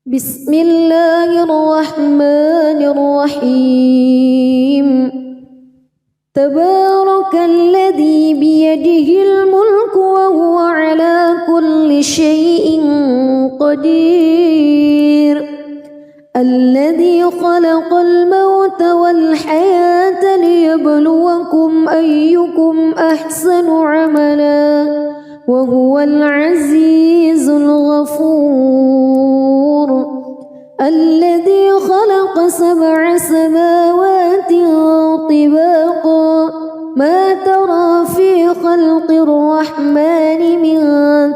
بسم الله الرحمن الرحيم تبارك الذي بيده الملك وهو على كل شيء قدير الذي خلق الموت والحياة ليبلوكم أيكم أحسن عملا وهو العزيز الغفور الذي خلق 7 سماوات طباقا ما ترى في خلق الرحمن من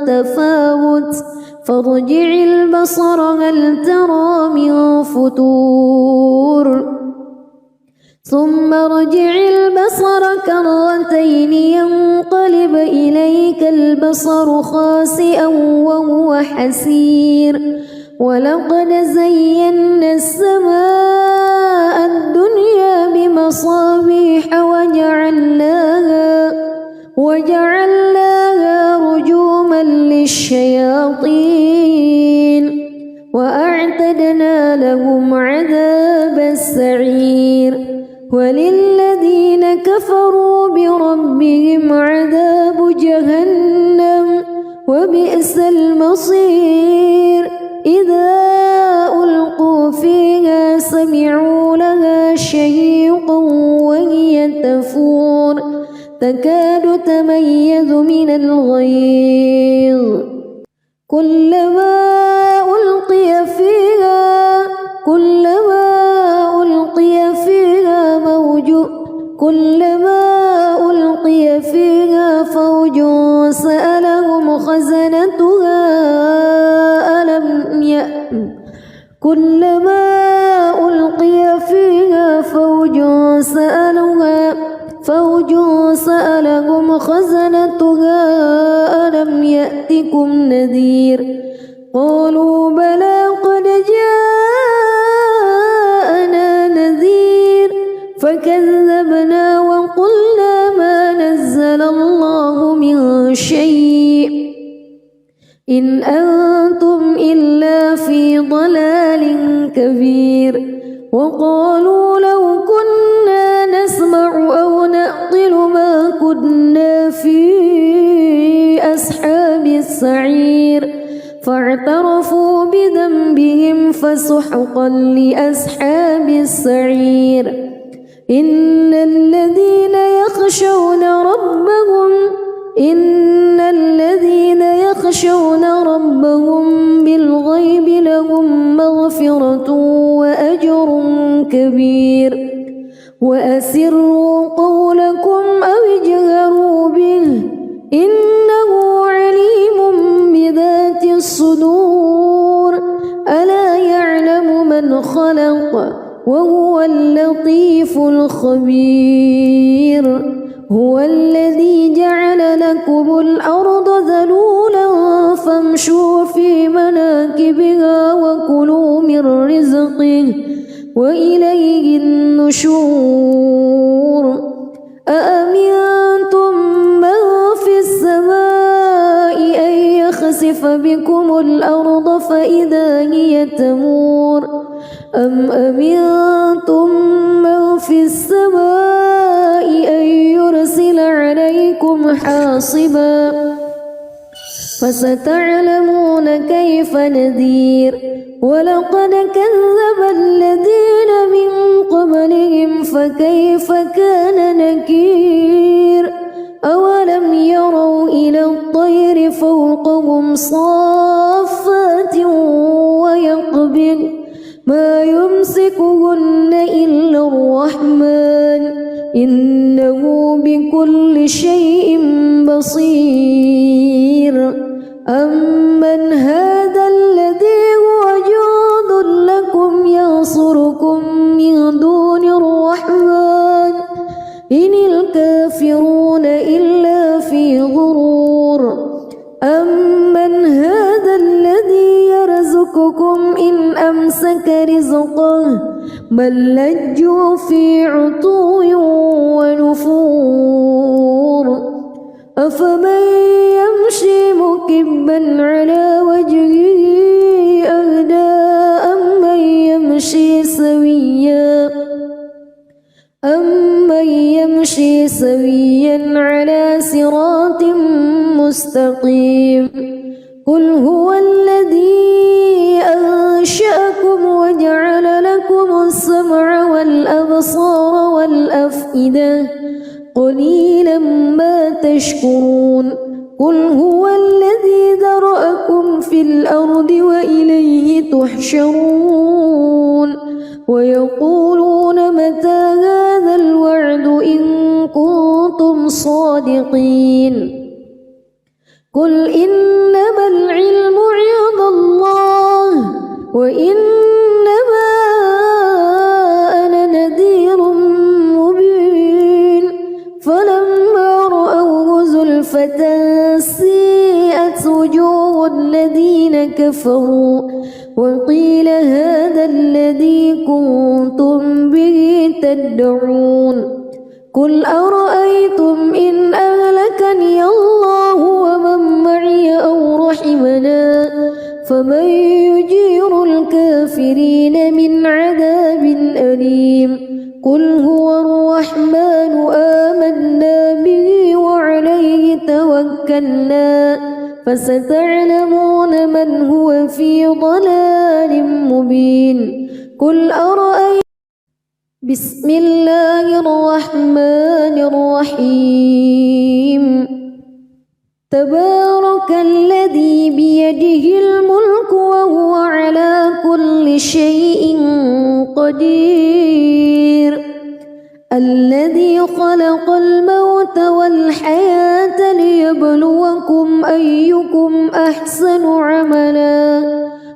تفاوت فارجع البصر هل ترى من فتور ثم ارجع البصر كرتين ينقلب إليك البصر خاسئا وهو حسير ولقد زينا السماء الدنيا بمصابيح وجعلناها رجوما للشياطين وأعتدنا لهم عذاب السعير وللذين كفروا بربهم عذاب جهنم وبئس المصير إذا ألقوا فيها سمعوا لها شهيقا وهي تفور تكاد تميز من الغيظ كلما ألقي فيها فوج سألهم خزنتها ألم يأتكم نذير قالوا بلى قد جاءنا نذير فكذبنا وقلنا ما نزل الله من شيء إن أنتم إلا في ضلال كبير وقالوا لو كنا نسمع أو نعقل ما كنا في أصحاب السعير فاعترفوا بذنبهم فسحقا لأصحاب السعير إن الذين يخشون ربهم بالغيب لهم مغفرة وأجر كبير وأسروا قولكم أو اجهروا به إنه عليم بذات الصدور ألا يعلم من خلق وهو اللطيف الخبير هو الذي جعل لكم الأرض ذلولا فامشوا في مناكبها وكلوا من رزقه وإليه النشور أأمنتم من في السماء أن يخسف بكم الأرض فإذا هي تمور أم أمنتم من في السماء أن يرسل عليكم حاصبا فستعلمون كيف نذير ولقد كذب الذين من قبلهم فكيف كان نكير أولم يروا إلى الطير فوقهم صافات ويقبض ما يمسكهن إلا الرحمن إنه بكل شيء بصير أمن هذا الذي هو جند لكم ينصركم من دون الرحمن إن الكافرون إلا في غرور أمن هذا الذي يرزقكم إن أمسك رزقه بل لجوا في عتو ونفور أفمن يمشي مكبا على وجهه أهدى سويا على صراط مستقيم قل هو الذي أنشأكم وجعل لكم السمع والأبصار والأفئدة قليلا ما تشكرون قل هو الذي ذرأكم في الأرض وإليه تحشرون ويقولون متى هذا الوعد إن كنتم صادقين قل إنما العلم عند الله وإنما أنا نذير مبين فلما رأوه زلفة سيئت وجوه الذين كفروا وقيل هذا الذي كنتم به تدعون قل أرأيتم إن أهلكني الله ومن معي أو رحمنا فمن يجير الكافرين من عذاب أليم قل هو الرحمن آمنا به وعليه توكلنا فستعلمون من هو في ضلال مبين قل أرأيتم بسم الله الرحمن الرحيم تبارك الذي بيده الملك وهو على كل شيء قدير الذي خلق الموت والحياة ليبلوكم أيكم أحسن عملا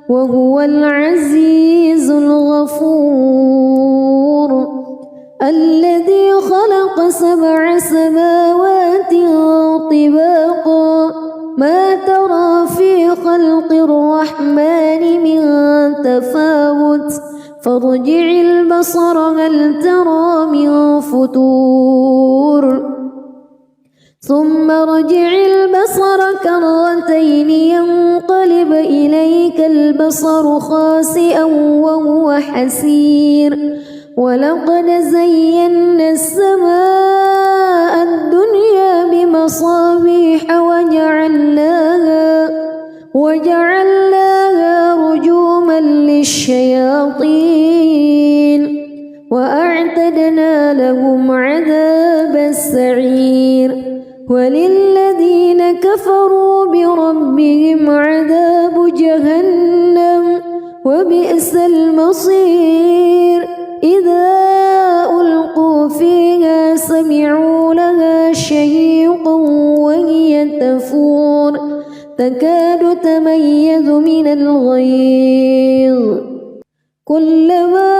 وهو العزيز الغفور الذي خلق 7 سماوات طباقا ما ترى في خلق الرحمن من تفاوت فارجع البصر هل ترى من فتور ثم ارجع البصر كرتين ينقلب إليك البصر خاسئا وهو حسير ولقد زينا السماء الدنيا بمصابيح وجعلناها رجوما للشياطين وأعتدنا لهم عذاب السعير وللذين كفروا بربهم عذاب جهنم وبئس المصير إذا ألقوا فيها سمعوا لها شهيقا وهي تفور تكاد تميز من الغيظ كلما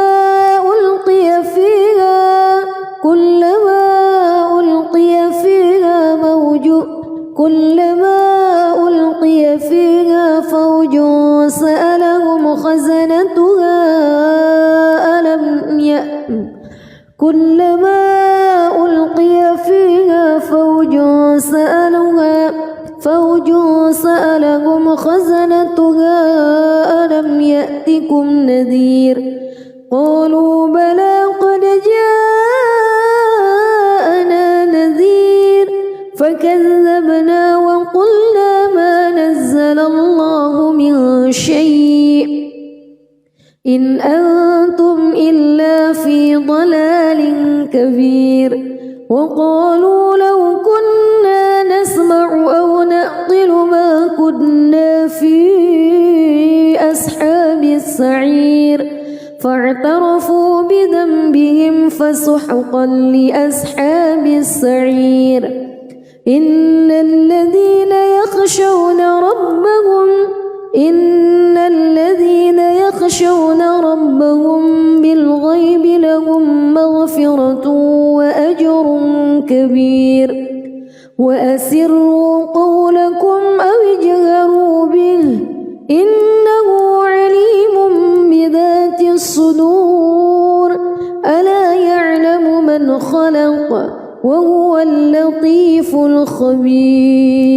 ألقي فيها فوج سألهم خزنتها كلما ألقي فيها فوج سألهم خزنتها ألم يأتكم نذير قالوا بلى قد جاءنا نذير فكذبنا وقلنا ما نزل الله من شيء إن أنتم إلا في ضلال كبير وقالوا لو كنا نسمع أو نعقل ما كنا في أصحاب السعير فاعترفوا بذنبهم فسحقا لأصحاب السعير إن الذين يخشون ربهم بالغيب لهم مغفرة وأجر كبير وأسروا قولكم أو اجهروا به إنه عليم بذات الصدور ألا يعلم من خلق وهو اللطيف الخبير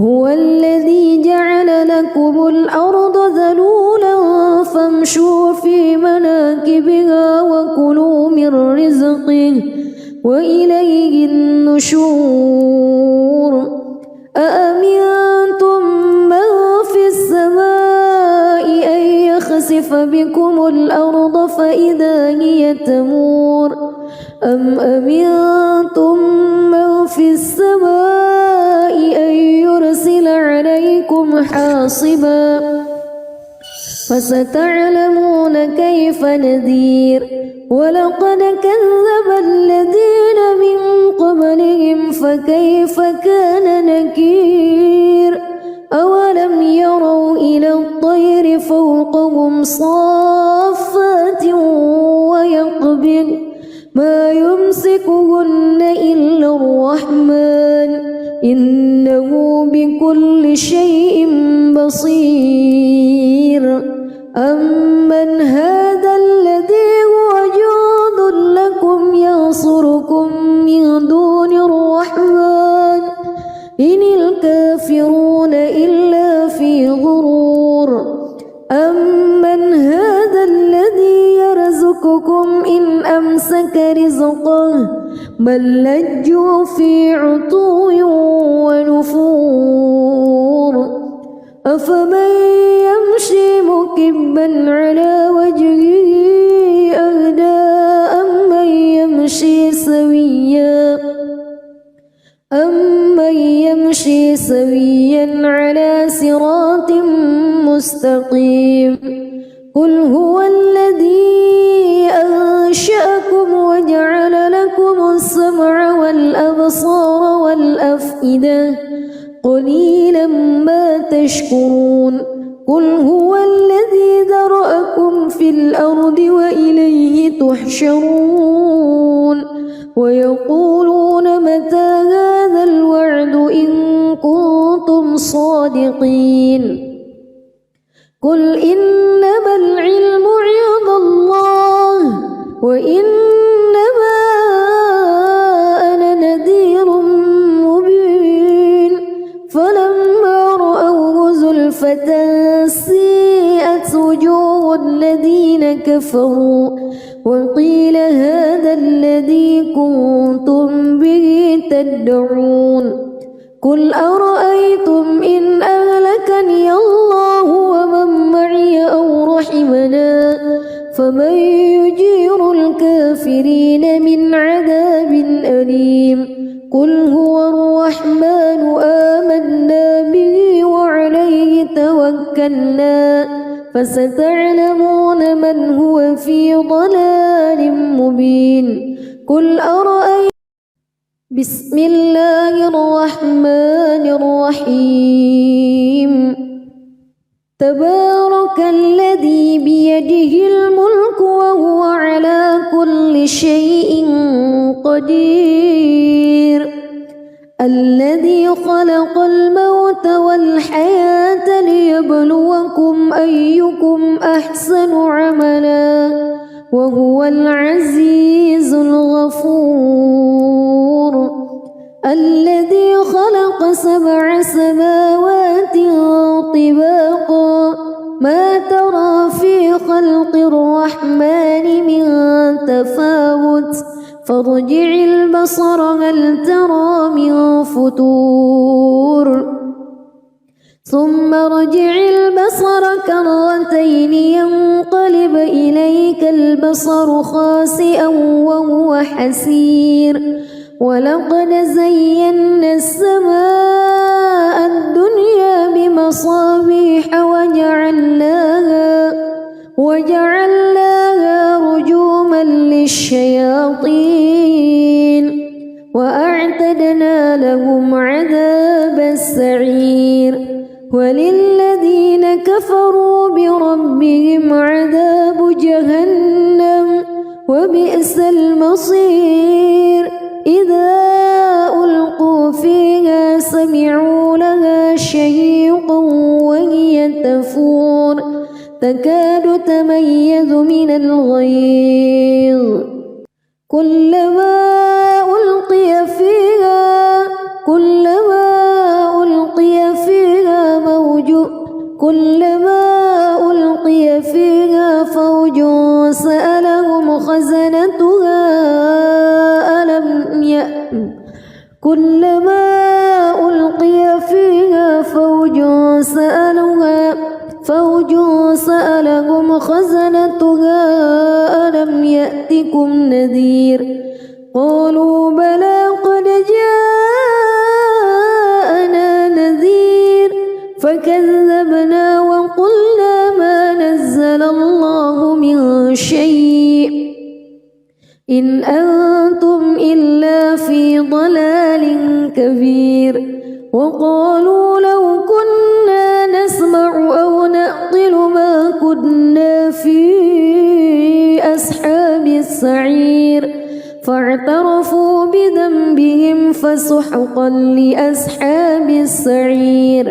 هو الذي جعل لكم الأرض ذلولا فامشوا في مناكبها وكلوا من رزقه وإليه النشور أأمنتم من في السماء أن يخسف بكم الأرض فإذا هي تمور أم أمنتم من في السماء أن يرسل عليكم حاصبا فستعلمون كيف نذير ولقد كذب الذين من قبلهم فكيف كان نكير أولم يروا إلى الطير فوقهم صافات ويقبض ما يمسكهن إلا الرحمن إنه بكل شيء بصير أمن هذا الذي هو جند لكم ينصركم من دون الرحمن إن الكافرون إلا في غرور أمن هذا الذي يرزقكم إن أمسك رزقه بل لجوا في عتو ونفور أفمن يمشي مكبا على وجهه أهدى أمن يمشي سويا على صراط مستقيم قل هو الذي أنشأكم وجعل لكم السمع والأبصار والأفئدة قليلا ما تشكرون قل هو الذي ذرأكم في الأرض وإليه تحشرون ويقولون متى هذا الوعد إن كنتم صادقين قل إنما العلم عند الله وإنما أنا نذير مبين فلما رأوه زلفة سيئت وجوه الذين كفروا وقيل هذا الذي كنتم به تدعون قل أرأيتم إن أهلكني الله ومن معي أو رحمنا فمن يجير الكافرين من عذاب أليم قل هو الرحمن آمنا به وعليه توكلنا فستعلمون من هو في ضلال مبين قل أرأيتم بسم الله الرحمن الرحيم تبارك الذي بيده الملك وهو على كل شيء قدير الذي خلق الموت والحياة ليبلوكم أيكم أحسن عملا وهو العزيز الغفور الذي خلق 7 سماوات طباقا ما ترى في خلق الرحمن من تفاوت فارجع البصر هل ترى من فتور ثم ارجع البصر كرتين ينقلب إليك البصر خاسئا وهو حسير ولقد زينا السماء الدنيا بمصابيح وجعلناها رجوما للشياطين وأعتدنا لهم عذاب السعير وللذين كفروا بربهم عذاب جهنم وبئس المصير إذا ألقوا فيها سمعوا لها شهيقا وهي تفور تكاد تميز من الغيظ كلما ألقي فيها فوج سألهم خزنتها ألم كلما ألقي فيها فوج سألهم خزنتها ألم يأتكم نذير قالوا بلى قد جاءنا نذير فكذبنا وقلنا ما نزل الله من شيء إن أنتم إلا في ضلال كبير وقالوا لو كنا نسمع أو نعقل ما كنا في أصحاب السعير فاعترفوا بذنبهم فسحقا لأصحاب السعير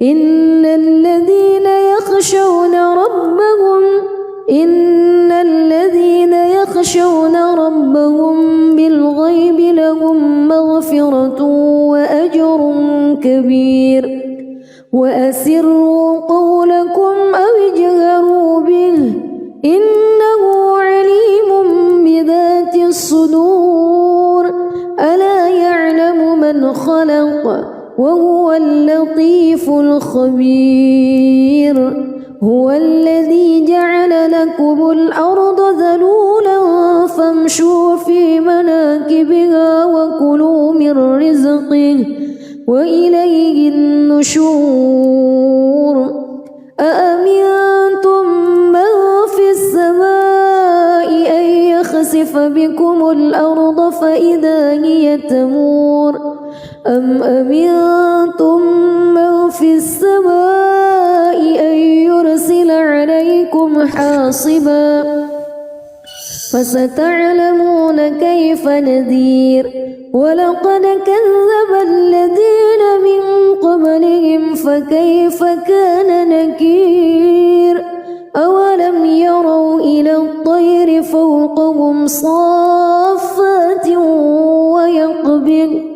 إن الذين يخشون ربهم بالغيب لهم مغفرة وأجر كبير وأسروا قولكم أو اجهروا به إنه عليم بذات الصدور ألا يعلم من خلق وهو اللطيف الخبير هو الذي جعل لكم الأرض ذلولا فامشوا في مناكبها وكلوا من رزقه وإليه النشور أأمنتم من في السماء أن يخسف بكم الأرض فإذا هي تمور أم أمنتم من في السماء أن يرسل عليكم حاصبا فستعلمون كيف نذير ولقد كذب الذين من قبلهم فكيف كان نكير أولم يروا إلى الطير فوقهم صافات ويقبض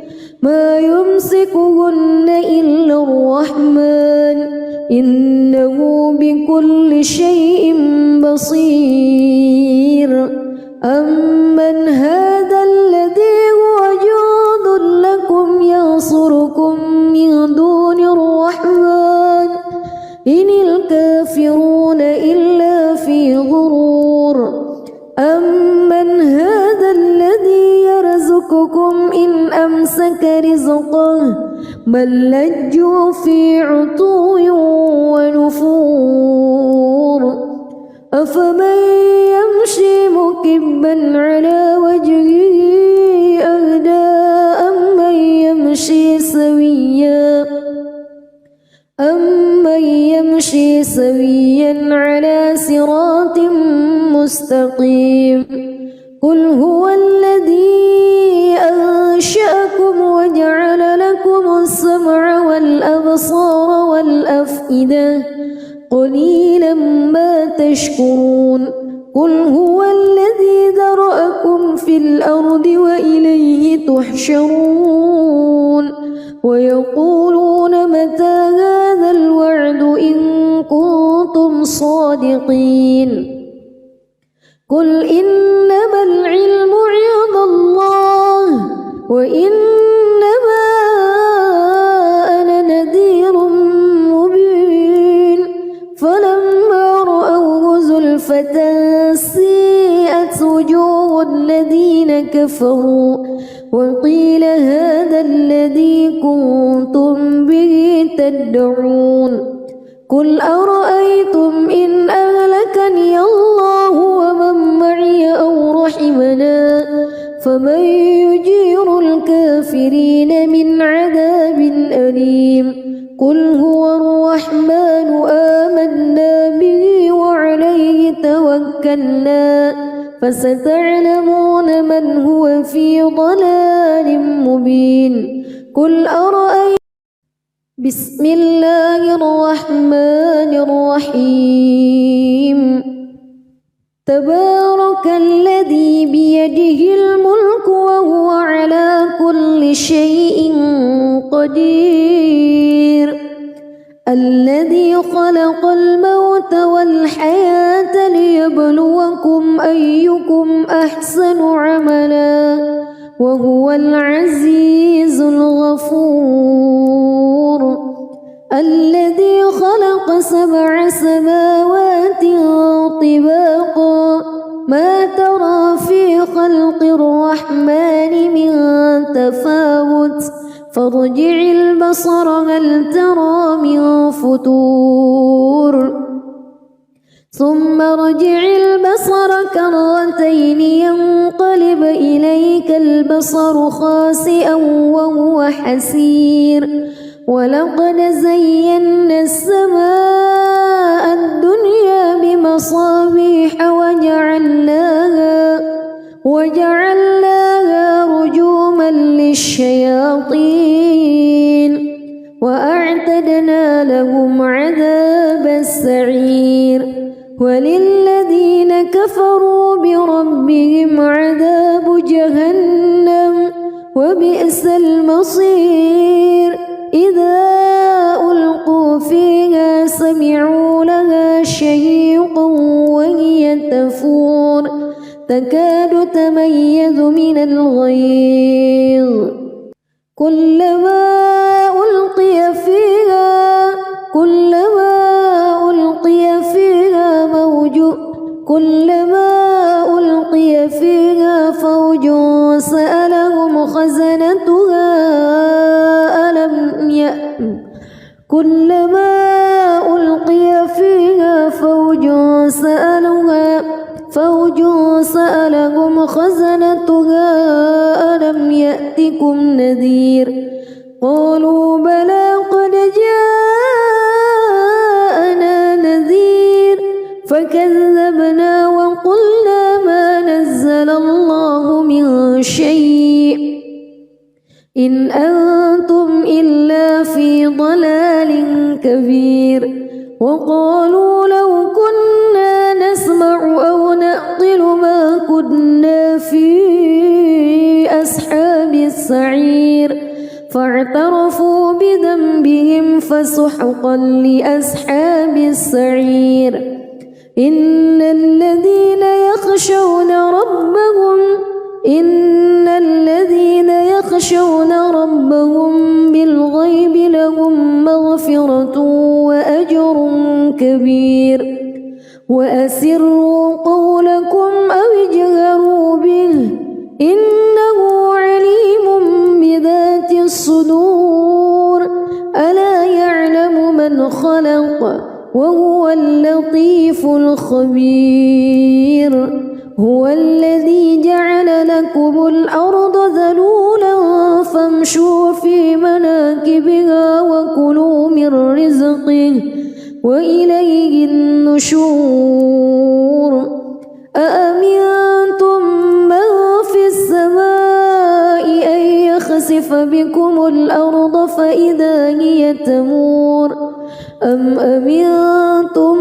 ما يمسكهن إلا الرحمن إنه بكل شيء بصير أمن هذا الذي هو جند لكم ينصركم من دون الرحمن إن الكافرون إلا في غرور أمن هذا الذي يرزقكم إن أمسك رزقه بل لجوا في عتو ونفور أفمن يمشي مكبا على وجهه أهدى أمن يمشي سويا على صراط مستقيم قل هو الذي أنشأكم وجعل لكم السمع والأبصار والأفئدة قليلا ما تشكرون قل هو الذي ذرأكم في الأرض وإليه تحشرون ويقولون متى هذا الوعد إن كنتم صادقين قل إنما العلم عند الله وإنما أنا نذير مبين فلما رأوه زلفة سيئت وجوه الذين كفروا وقيل هذا الذي كنتم به تدعون قل أرأيتم إن أهلكني الله ومن معي أو رحمنا فمن يجير الكافرين من عذاب أليم قل هو الرحمن آمنا به وعليه توكلنا فستعلمون من هو في ضلال مبين قل أرأيتم بسم الله الرحمن الرحيم تبارك الذي بيده الملك وهو على كل شيء قدير الذي خلق الموت والحياة ليبلوكم أيكم أحسن عملا وهو العزيز الغفور الذي خلق 7 سماوات طباقا ما ترى في خلق الرحمن من تفاوت فارجع البصر هل ترى من فتور ثم ارجع البصر كرتين ينقلب إليك البصر خاسئا وهو حسير ولقد زينا السماء الدنيا بمصابيح وجعلناها رجوما للشياطين وأعتدنا لهم عذاب السعير وللذين كفروا بربهم عذاب جهنم وبئس المصير إذا ألقوا فيها سمعوا لها شهيقا وهي تفور تكاد تميز من الغيظ كلما ألقي فيها فوج سألهم خزنتها ألم يأتكم نذير قالوا بلى قد جاءنا نذير فكذبنا وقلنا ما نزل الله من شيء إن أنتم إلا في ضلال كبير وقالوا لو كنا نسمع أو نعقل ما كنا في أصحاب السعير فاعترفوا بذنبهم فسحقا لأصحاب السعير إن الذين يخشون ربهم بالغيب لهم مغفرة وأجر كبير وأسروا قولكم أو اجهروا به إنه عليم بذات الصدور ألا يعلم من خلق وهو اللطيف الخبير هو الذي جعل لكم الأرض ذلولا فامشوا في مناكبها وكلوا من رزقه وإليه النشور أأمنتم من في السماء أن يخسف بكم الأرض فإذا هي تمور أم أمنتم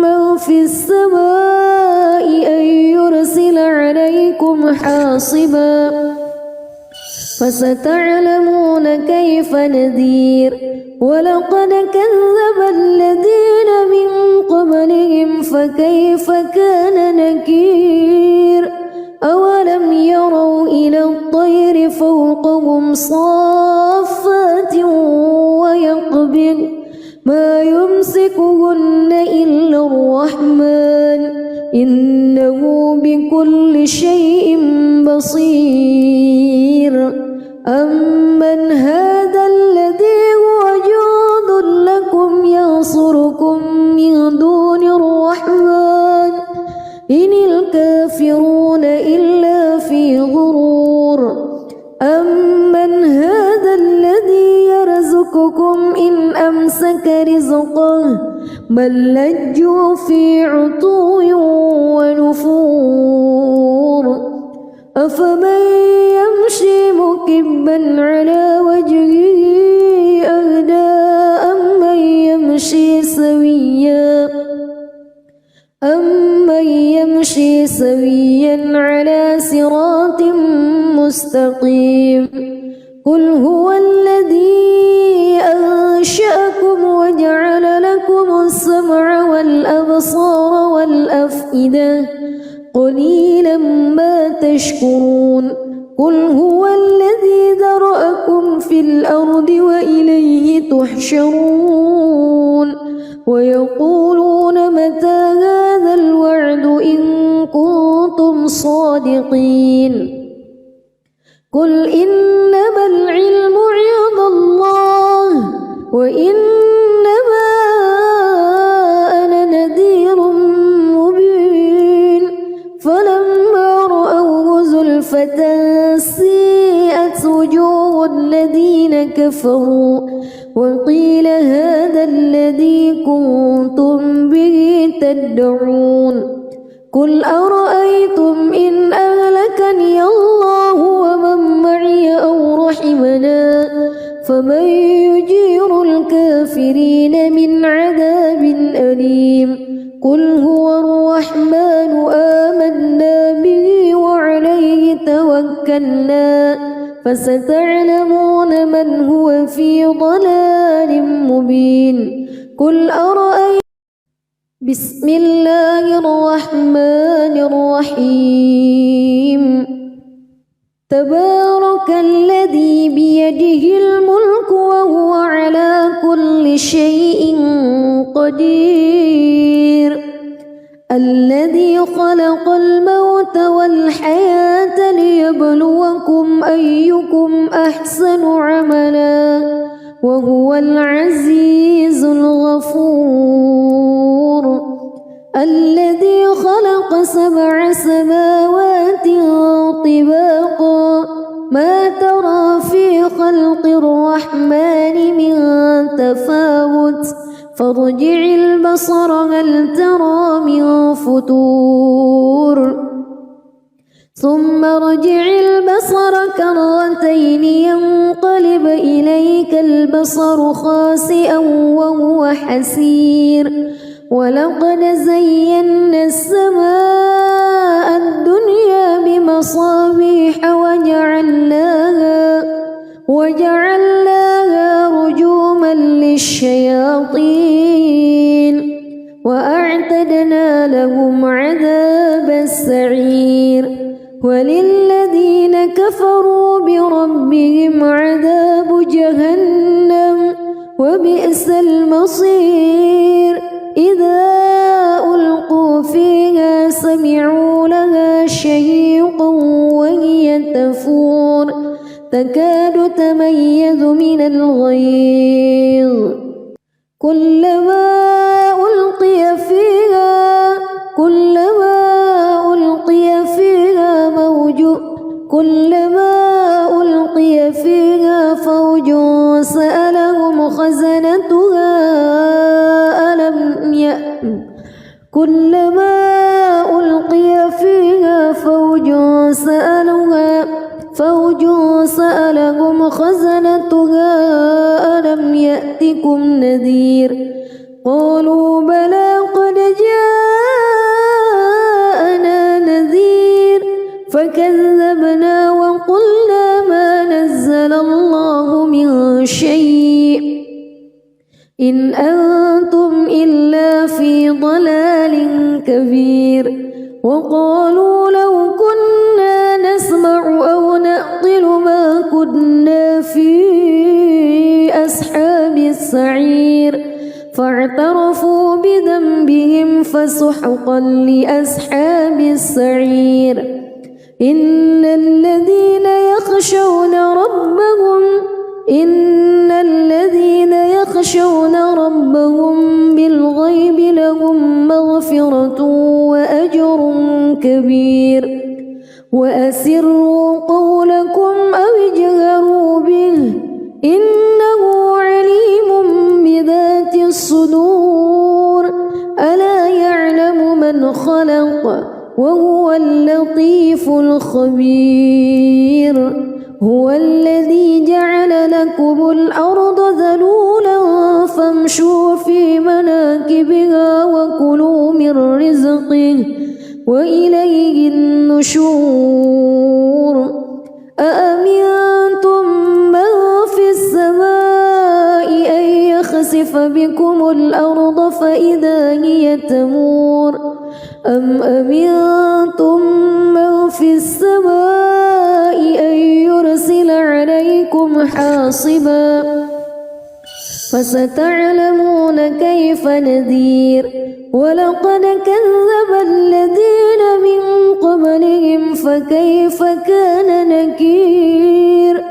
من في السماء أن يرسل عليكم حاصبا فستعلمون كيف نذير ولقد كذب الذين من قبلهم فكيف كان نكير أولم يروا إلى الطير فوقهم صافات ويقبض ما يمسكهن إلا الرحمن إنه بكل شيء بصير أمن هذا الذي هو جند لكم ينصركم من دون الرحمن إن الكافرون إلا في غرور أمن هذا الذي يرزقكم إن أمسك رزقه بل لجوا في عتو ونفور أفمن يمشي مكبا على وجهه أهدى أمن يمشي سويا على صراط مستقيم قل هو الذي أنشأكم وجعل لكم السمع والأبصار والأفئدة قليلا ما تشكرون قل هو الذي ذرأكم في الأرض وإليه تحشرون ويقولون متى هذا الوعد إن كنتم صادقين قل إنما العلم عند الله وإنما أنا نذير مبين فلما رأوه زلفة سيئت وجوه الذين كفروا وقيل هذا الذي كنتم به تدعون قل أرأيتم إن أهلكني الله ومن معي أو رحمنا فمن يجير الكافرين من عذاب أليم قل هو الرحمن آمنا به وعليه توكلنا فستعلمون من هو في ضلال مبين قل أرأيتم بسم الله الرحمن الرحيم تبارك الذي بيده الملك وهو على كل شيء قدير الذي خلق الموت والحياة ليبلوكم أيكم أحسن عملا وهو العزيز الغفور الذي خلق 7 سماوات طباقا ما ترى في خلق الرحمن من تفاوت فارجع البصر هل ترى من فتور ثم ارجع البصر كرتين ينقلب إليك البصر خاسئا وهو حسير ولقد زينا السماء الدنيا بمصابيح وجعلناها رجوما للشياطين وأعتدنا لهم عذاب السعير وللذين كفروا بربهم عذاب جهنم وبئس المصير إذا ألقوا فيها سمعوا لها شهيقا وهي تفور تكاد تميز من الغيظ كلما ألقي فيها فوج سألهم خزنتها كلما ألقي فيها فوج سألهم خزنتها ألم يأتكم نذير قالوا بلى قد جاءنا نذير فكذبنا وقلنا ما نزل الله من شيء إن أنتم إلا في ضلال كبير وقالوا لو كنا نسمع أو نعقل ما كنا في أصحاب السعير فاعترفوا بذنبهم فسحقا لأصحاب السعير إن الذين يخشون ربهم بالغيب لهم مغفرة وأجر كبير وأسروا قولكم أو اجهروا به إنه عليم بذات الصدور ألا يعلم من خلق وهو اللطيف الخبير هو الذي جعل لكم الأرض ذلولا فامشوا في مناكبها وكلوا من رزقه وإليه النشور أأمنتم من في السماء أن يخسف بكم الأرض فإذا هي تمور أم أمنتم من في السماء أن عليكم حاصبا فستعلمون كيف نذير ولقد كذب الذين من قبلهم فكيف كان نكير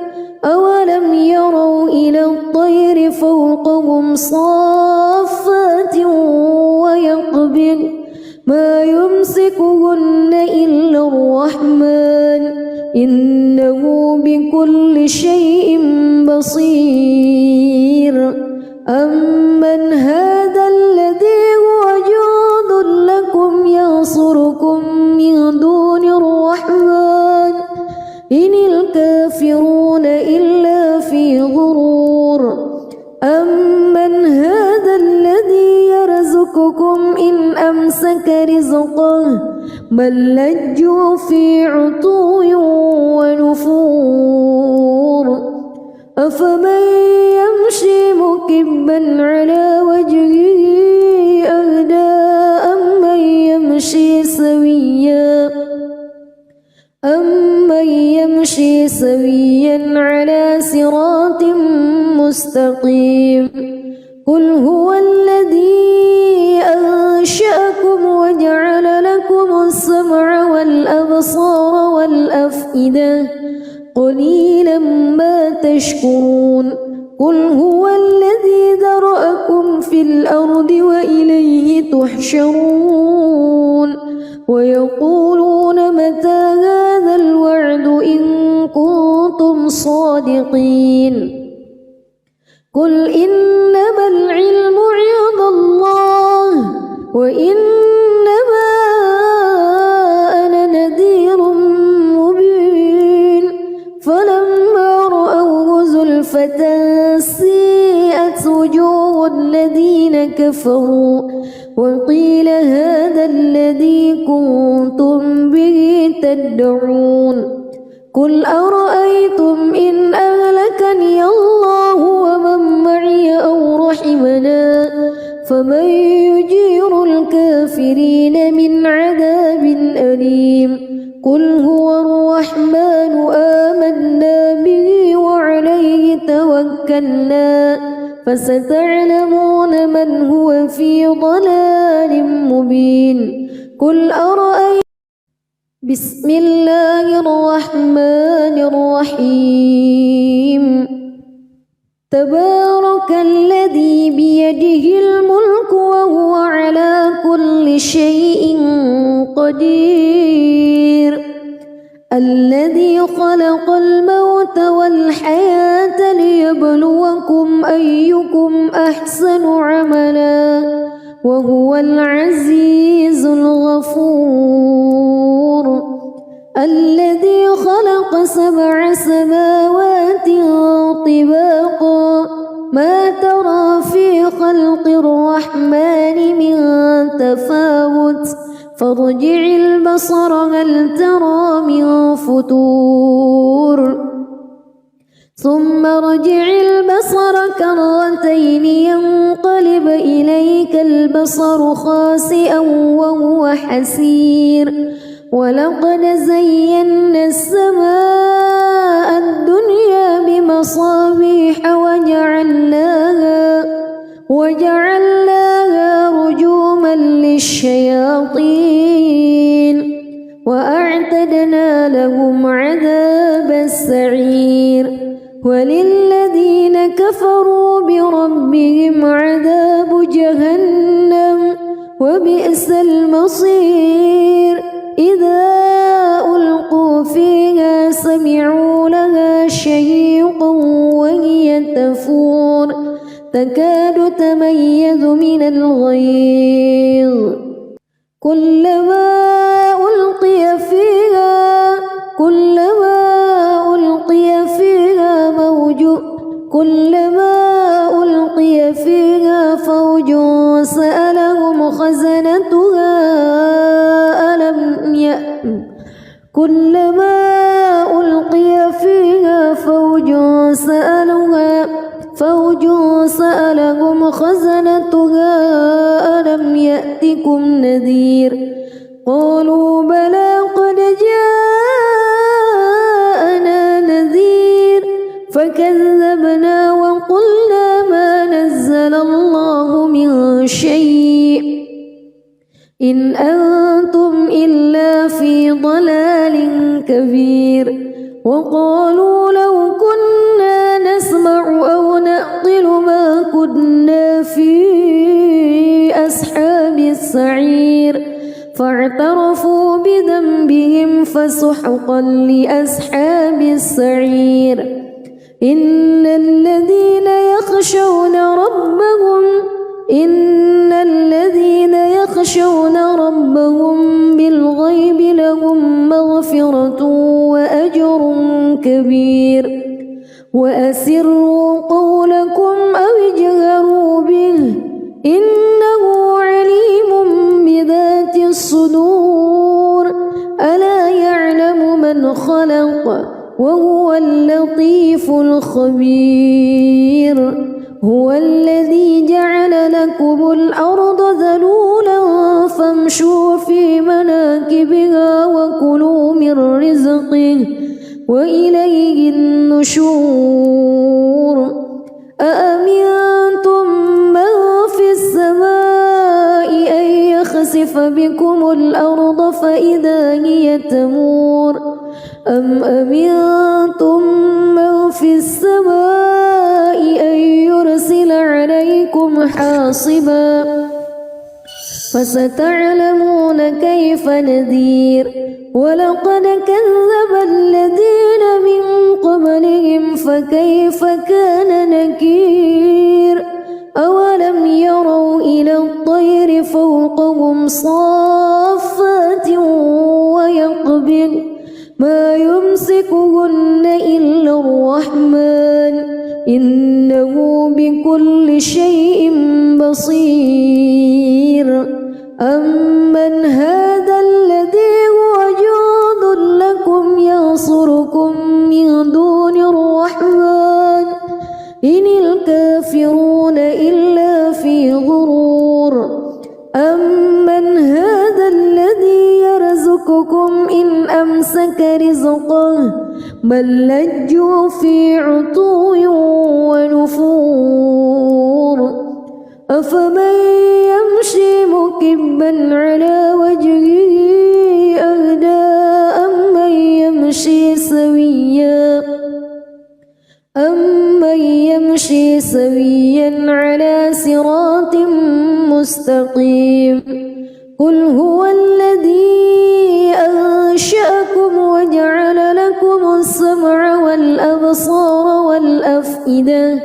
أولم يروا إلى الطير فوقهم صافات ويقبض ما يمسكهن إلا الرحمن إنه بكل شيء بصير أمن هذا الذي هو جند لكم ينصركم من دون الرحمن إن الكافرون إلا في غرور أمن هذا الذي يرزقكم إن أمسك رزقه بل لجوا في عتو ونفور أفمن يمشي مكبا على وجهه أهدى أمن يمشي سويا على صراط مستقيم قل هو الذي أنشأكم وجعل لكم السمع والأبصار والأفئدة قليلا ما تشكرون قل هو الذي ذرأكم في الأرض وإليه تحشرون ويقولون متى هذا الوعد إن كنتم صادقين قل إنما العلم عند الله وإنما أنا نذير مبين فلما رأوه زلفة سيئت وجوه الذين كفروا وقيل هذا الذي كنتم به تدعون قل أرأيتم إن أهلكني الله ومن معي أو رحمنا فمن يجير الكافرين من عذاب أليم قل هو الرحمن آمنا به وعليه توكلنا فستعلمون من هو في ضلال مبين قل أرأيتم بسم الله الرحمن الرحيم تبارك الذي بيده الملك وهو على كل شيء قدير الذي خلق الموت والحياة ليبلوكم أيكم أحسن عملا وهو العزيز الغفور الذي خلق 7 سماوات طباقا ما ترى في خلق الرحمن من تفاوت فارجع البصر هل ترى من فتور ثم ارجع البصر كرتين ينقلب إليك البصر خاسئا وهو حسير ولقد زينا السماء الدنيا بمصابيح وجعلناها رجوما للشياطين وأعتدنا لهم عذاب السعير وللذين كفروا بربهم عذاب جهنم وبئس المصير إذا ألقوا فيها سمعوا لها شهيقا وهي تفور تكاد تميز من الغيظ كلما ألقي فيها فوج سألهم خزنتها كلما ألقي فيها فوج سألهم خزنتها ألم يأتكم نذير قالوا بلى قد جاءنا نذير فكيف إن أنتم إلا في ضلال كبير وقالوا لو كنا نسمع أو نعقل ما كنا في أصحاب السعير فاعترفوا بذنبهم فسحقا لأصحاب السعير إن الذين يخشون ربهم بالغيب لهم مغفرة وأجر كبير وأسروا قولكم أو اجهروا به إنه عليم بذات الصدور ألا يعلم من خلق وهو اللطيف الخبير هو الذي جعل لكم الأرض ذلولا فامشوا في مناكبها وكلوا من رزقه وإليه النشور أأمنتم من في السماء أن يخسف بكم الأرض فإذا هي تمور أم أمنتم من في السماء أن يرسل عليكم حاصبا فستعلمون كيف نذير ولقد كذب الذين من قبلهم فكيف كان نكير أولم يروا إلى الطير فوقهم صافات ويقبض ما يمسكهن إلا الرحمن إنه بكل شيء بصير أمن هذا الذي هو جند لكم ينصركم من دون الرحمن إن الكافرون إلا في غرور أمن هذا الذي يرزقكم إن أمسك رزقه بل لجوا في عتو ونفور أفمن يمشي مكبا على وجهه أهدى أمن يمشي سويا على صراط مستقيم قل هو الذي أنشأكم وجعل لكم السمع والأبصار والأفئدة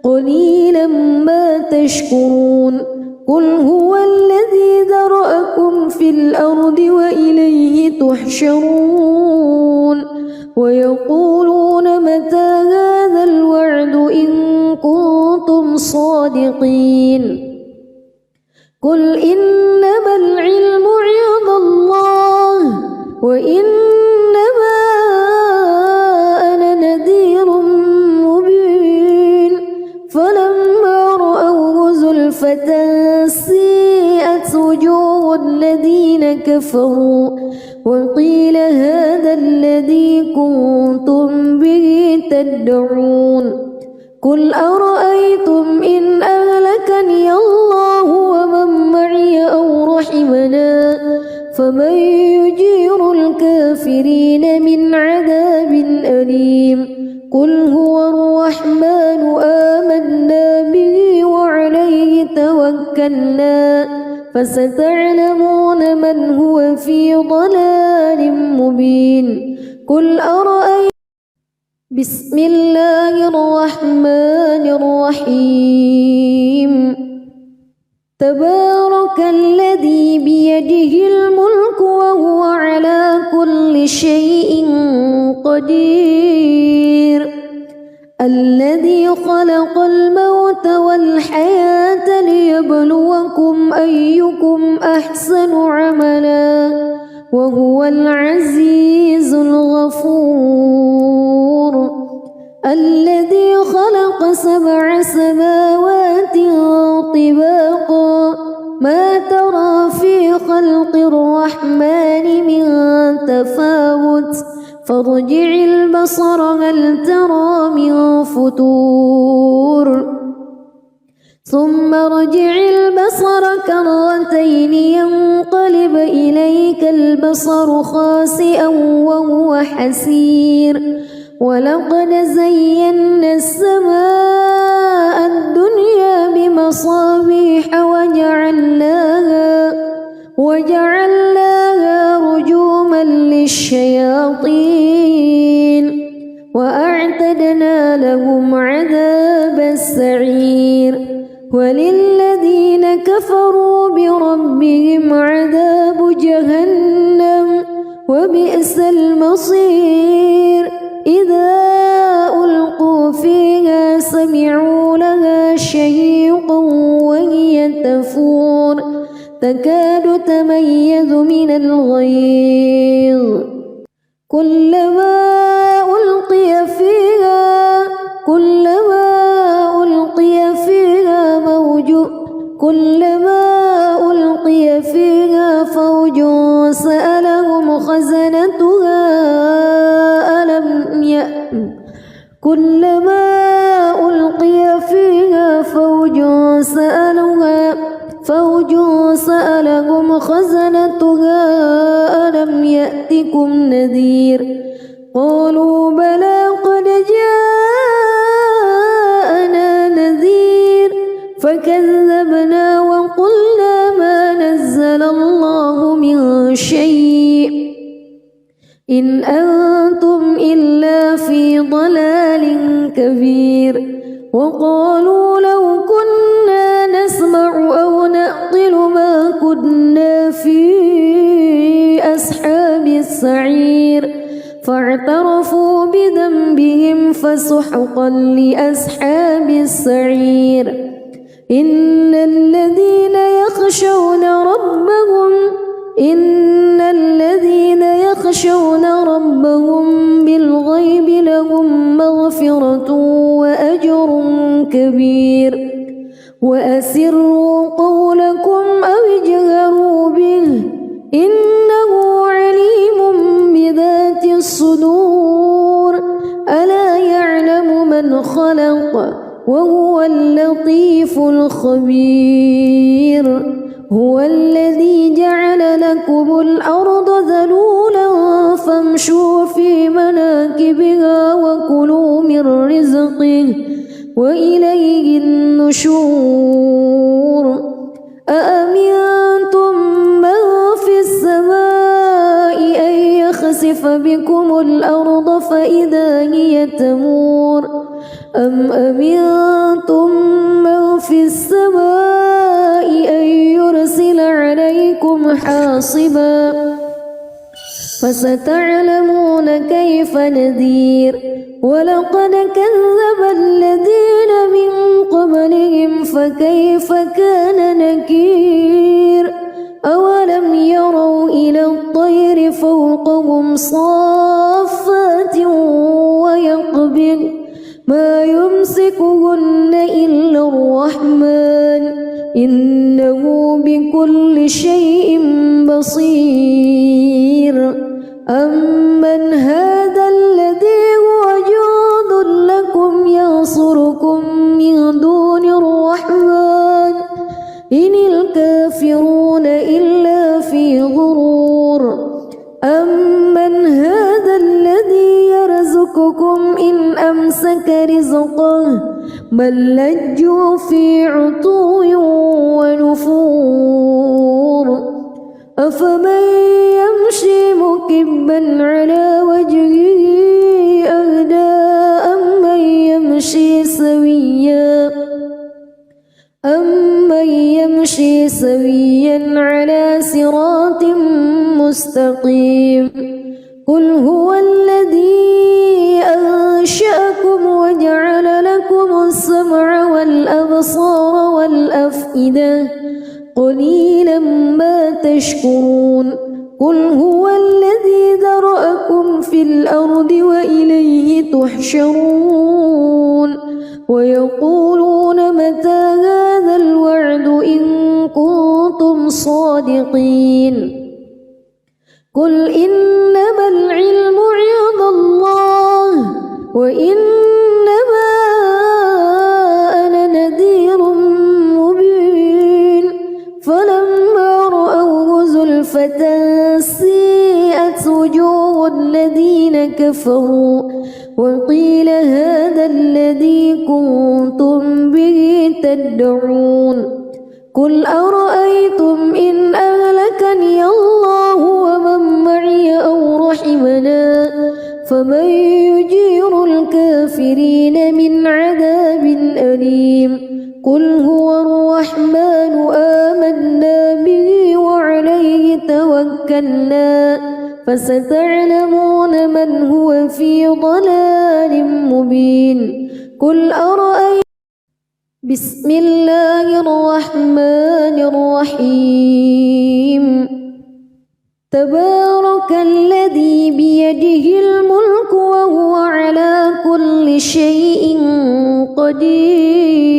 قليلا ما تشكرون قل هو الذي ذرأكم في الأرض وإليه تحشرون ويقولون متى هذا الوعد إن كنتم صادقين قل إنما العلم عند الله وإنما أنا نذير مبين فلما رأوه زلفة سيئت وجوه الذين كفروا وقيل هذا الذي كنتم به تدعون قل أرأيتم إن أهلكني الله ومن معي أو رحمنا فمن يجير الكافرين من عذاب أليم قل هو الرحمن آمنا به وعليه توكلنا فستعلمون من هو في ضلال مبين قل أرأيتم بسم الله الرحمن الرحيم تبارك الذي بيده الملك وهو على كل شيء قدير الذي خلق الموت والحياة ليبلوكم أيكم أحسن عملا وهو العزيز الغفور الذي خلق 7 سماوات طباقا ما ترى في خلق الرحمن من تفاوت فارجع البصر هل ترى من فتور ثم ارجع البصر كرتين ينقلب ينقلب إليك البصر خاسئا وهو حسير ولقد زينا السماء الدنيا بمصابيح وجعلناها رجوما للشياطين وأعتدنا لهم عذاب السعير وللذين كفروا بربهم عذاب جهنم وبئس المصير إذا ألقوا فيها سمعوا لها شهيقا وهي تفور تكاد تميز من الغيظ كلما ألقي فيها فوج سألهم خزنتها ألم يأتكم نذير قالوا بلى قد جاءنا نذير فكذبنا وقلنا ما نزل الله من شيء إن أنتم إلا في ضلال كبير وقالوا لو كنا نسمع أو نعقل ما كنا في أصحاب السعير فاعترفوا بذنبهم فسحقا لأصحاب السعير إن الذين يخشون ربهم بالغيب لهم مغفرة وأجر كبير وأسروا قولكم أو اجهروا به إنه عليم بذات الصدور ألا يعلم من خلق وهو اللطيف الخبير هو الذي جعل لكم الأرض ذلولا فامشوا في مناكبها وكلوا من رزقه وإليه النشور أأمنتم من في السماء أن يخسف بكم الأرض فإذا هي تمور أم أمنتم من في السماء أن يرسل عليكم حاصبا فستعلمون كيف نذير ولقد كذب الذين من قبلهم فكيف كان نكير أولم يروا إلى الطير فوقهم صافات ويقبض ما يمسكهن إلا الرحمن إنه بكل شيء بصير أمن هذا الذي هو جند لكم ينصركم من دون الرحمن إن الكافرون إلا في غرور أمن هذا الذي يرزقكم إن أمسك رزقه بل لجوا في عتو ونفور أفمن يمشي مكبا على وجهه أهدى أمن يمشي سويا على صراط مستقيم قل هو الذي أنشأكم وجعل لكم السمع والأبصار والأفئدة قليلا ما تشكرون قل هو الذي ذرأكم في الأرض وإليه تحشرون ويقولون متى هذا الوعد إن كنتم صادقين قل إنما العلم عند الله وإنما أنا نذير مبين فلما رأوه زلفى خفيفة سيئت وجوه الذين كفروا وقيل هذا الذي كنتم به تدعون قل أرأيتم إن أهلكني الله ومن معي أو رحمنا فمن يجير الكافرين من عذاب أليم قل هو الرحمن آمنا به وعليه توكلنا فستعلمون من هو في ضلال مبين قل أرأيتم بسم الله الرحمن الرحيم تبارك الذي بيده الملك وهو على كل شيء قدير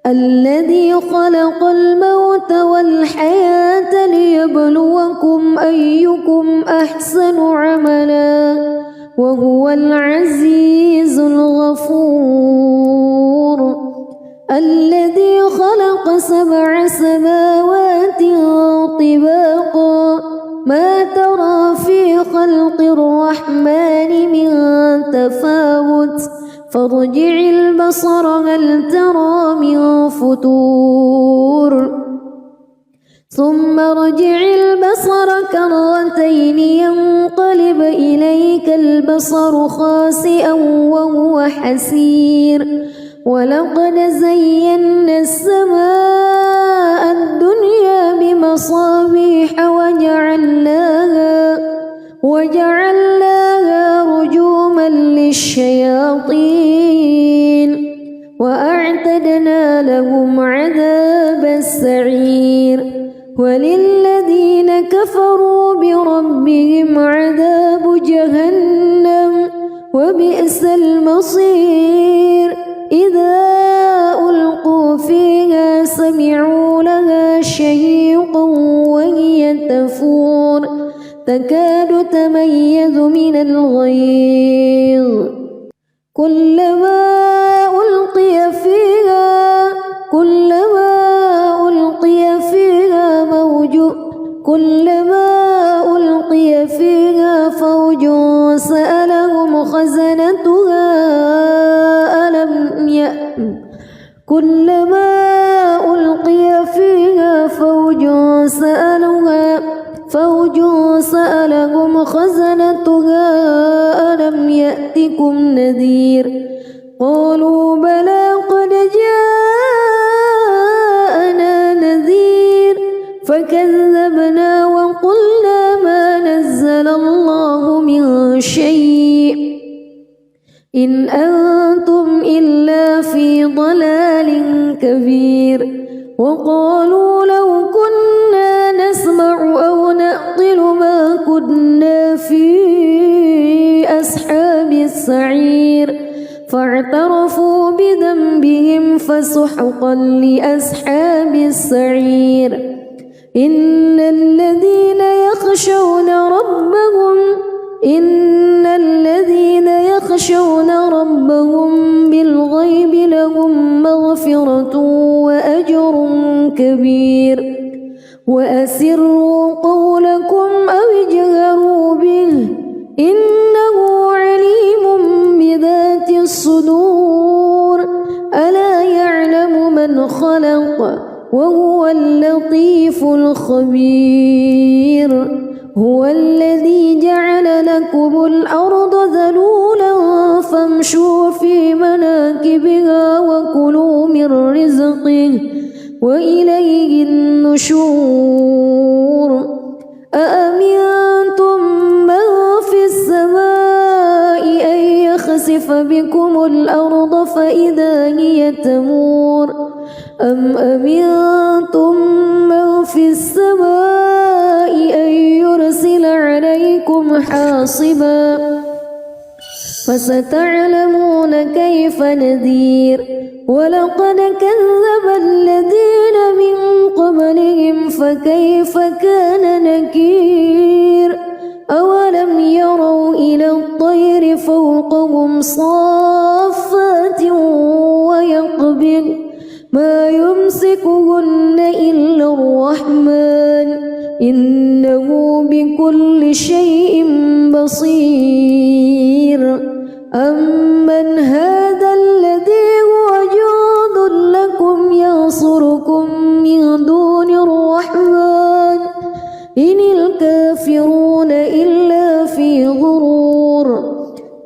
الذي خلق الموت والحياة ليبلوكم أيكم أحسن عملا وهو العزيز الغفور الذي خلق 7 سماوات طباقا ما ترى في خلق الرحمن من تفاوت فارجع البصر هل ترى من فتور ثم ارجع البصر كرتين ينقلب إليك البصر خاسئا وهو حسير ولقد زينا السماء الدنيا بمصابيح وجعلناها رجوما للشياطين وأعتدنا لهم عذاب السعير وللذين كفروا بربهم عذاب جهنم وبئس المصير إذا ألقوا فيها سمعوا لها شهيقا وهي تفور تكاد تميز من الغيظ كلما ألقي فيها فوج سألهم خزنتها كلما ألقي فيها فوج سألهم خزنتها ألم يأتكم نذير قالوا بلى قد جاءنا نذير فكذبنا وقلنا ما نزل الله من شيء إن أنتم إلا في ضلال كبير وقالوا لو كنا نسمع أو نعقل ما كنا في أصحاب السعير فاعترفوا بذنبهم فسحقا لأصحاب السعير إن الذين يخشون ربهم بالغيب لهم مغفرة وأجر كبير وأسروا قولكم أو اجهروا به إنه عليم بذات الصدور ألا يعلم من خلق وهو اللطيف الخبير هو الذي جعل لكم الأرض ذلولا فامشوا في مناكبها وكلوا من رزقه وإليه النشور أأمنتم من في السماء أن يخسف بكم الأرض فإذا هي تمور أم أمنتم من في السماء أن يرسل عليكم حاصبا فستعلمون كيف نذير ولقد كذب الذين من قبلهم فكيف كان نكير أولم يروا إلى الطير فوقهم صافات ويقبض ما يمسكهن إلا الرحمن إنه بكل شيء بصير أمن هذا الذي هو جند لكم ينصركم من دون الرحمن إن الكافرون إلا في غرور